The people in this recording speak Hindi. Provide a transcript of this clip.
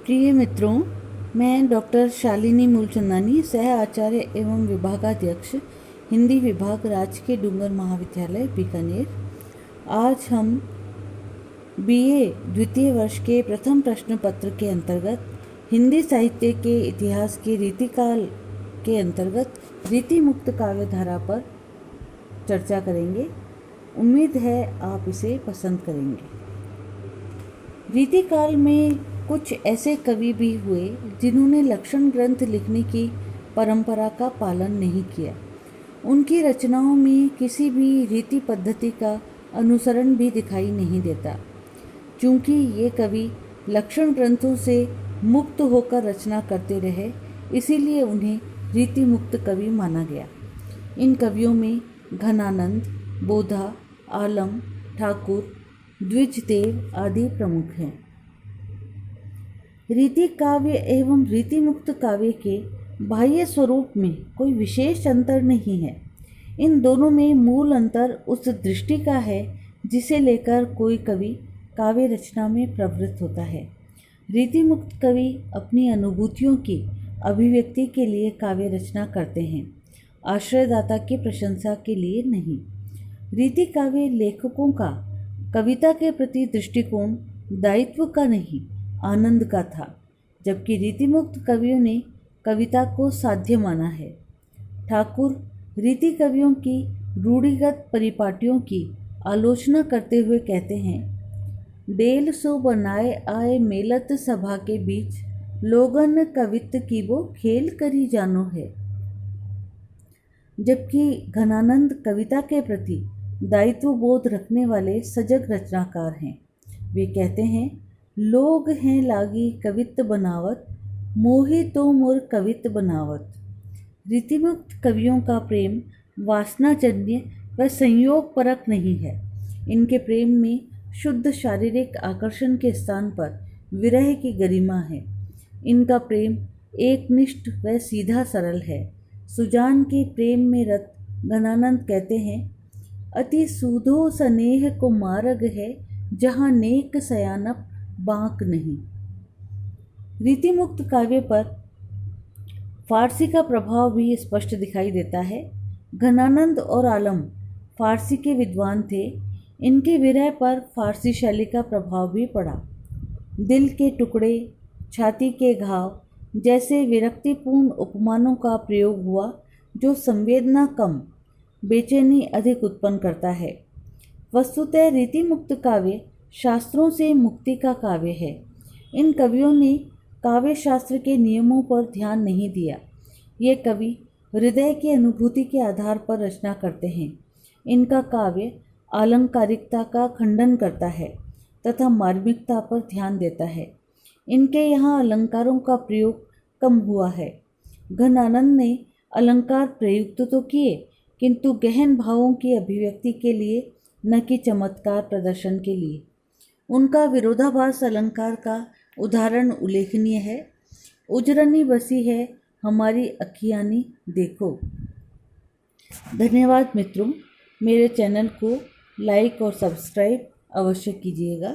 प्रिय मित्रों, मैं डॉक्टर शालिनी मूलचंदानी, सह आचार्य एवं विभागाध्यक्ष, हिंदी विभाग, राजकीय डूंगर महाविद्यालय बीकानेर। आज हम बीए द्वितीय वर्ष के प्रथम प्रश्न पत्र के अंतर्गत हिंदी साहित्य के इतिहास के रीतिकाल के अंतर्गत रीति मुक्त काव्य धारा पर चर्चा करेंगे। उम्मीद है आप इसे पसंद करेंगे। रीतिकाल में कुछ ऐसे कवि भी हुए जिन्होंने लक्षण ग्रंथ लिखने की परंपरा का पालन नहीं किया। उनकी रचनाओं में किसी भी रीति पद्धति का अनुसरण भी दिखाई नहीं देता। चूँकि ये कवि लक्षण ग्रंथों से मुक्त होकर रचना करते रहे, इसीलिए उन्हें रीति मुक्त कवि माना गया। इन कवियों में घनानंद, बोधा, आलम, ठाकुर, द्विजदेव आदि प्रमुख हैं। रीति काव्य एवं रीति मुक्त काव्य के बाह्य स्वरूप में कोई विशेष अंतर नहीं है। इन दोनों में मूल अंतर उस दृष्टि का है जिसे लेकर कोई कवि काव्य रचना में प्रवृत्त होता है। रीति मुक्त कवि अपनी अनुभूतियों की अभिव्यक्ति के लिए काव्य रचना करते हैं, आश्रयदाता की प्रशंसा के लिए नहीं। रीति काव्य लेखकों का कविता के प्रति दृष्टिकोण दायित्व का नहीं, आनंद का था, जबकि रीतिमुक्त कवियों ने कविता को साध्य माना है। ठाकुर रीति कवियों की रूढ़िगत परिपाटियों की आलोचना करते हुए कहते हैं, डेल सो बनाए आए मेलत सभा के बीच, लोगन कवित्व की वो खेल करी जानो है। जबकि घनानंद कविता के प्रति दायित्व बोध रखने वाले सजग रचनाकार हैं। वे कहते हैं, लोग हैं लागी कवित्व बनावत, मोहि तो मोर कवित्व बनावत। रीतिमुक्त कवियों का प्रेम वासनाजन्य व संयोग परक नहीं है। इनके प्रेम में शुद्ध शारीरिक आकर्षण के स्थान पर विरह की गरिमा है। इनका प्रेम एकनिष्ठ व सीधा सरल है। सुजान के प्रेम में रत घनानंद कहते हैं, अति सूधो स्नेह को मार्ग है, जहाँ नेक सयानप बांक नहीं। रीतिमुक्त काव्य पर फारसी का प्रभाव भी स्पष्ट दिखाई देता है। घनानंद और आलम फारसी के विद्वान थे। इनके विरह पर फारसी शैली का प्रभाव भी पड़ा। दिल के टुकड़े, छाती के घाव जैसे विरक्तिपूर्ण उपमानों का प्रयोग हुआ, जो संवेदना कम, बेचैनी अधिक उत्पन्न करता है। वस्तुतः रीतिमुक्त काव्य शास्त्रों से मुक्ति का काव्य है। इन कवियों ने काव्य शास्त्र के नियमों पर ध्यान नहीं दिया। ये कवि हृदय की अनुभूति के आधार पर रचना करते हैं। इनका काव्य आलंकारिकता का खंडन करता है तथा मार्मिकता पर ध्यान देता है। इनके यहाँ अलंकारों का प्रयोग कम हुआ है। घनानंद ने अलंकार प्रयुक्त तो किए, किंतु गहन भावों की अभिव्यक्ति के लिए, न कि चमत्कार प्रदर्शन के लिए। उनका विरोधाभास अलंकार का उदाहरण उल्लेखनीय है। उजरनी बसी है हमारी अखियानी देखो। धन्यवाद मित्रों, मेरे चैनल को लाइक और सब्सक्राइब अवश्य कीजिएगा।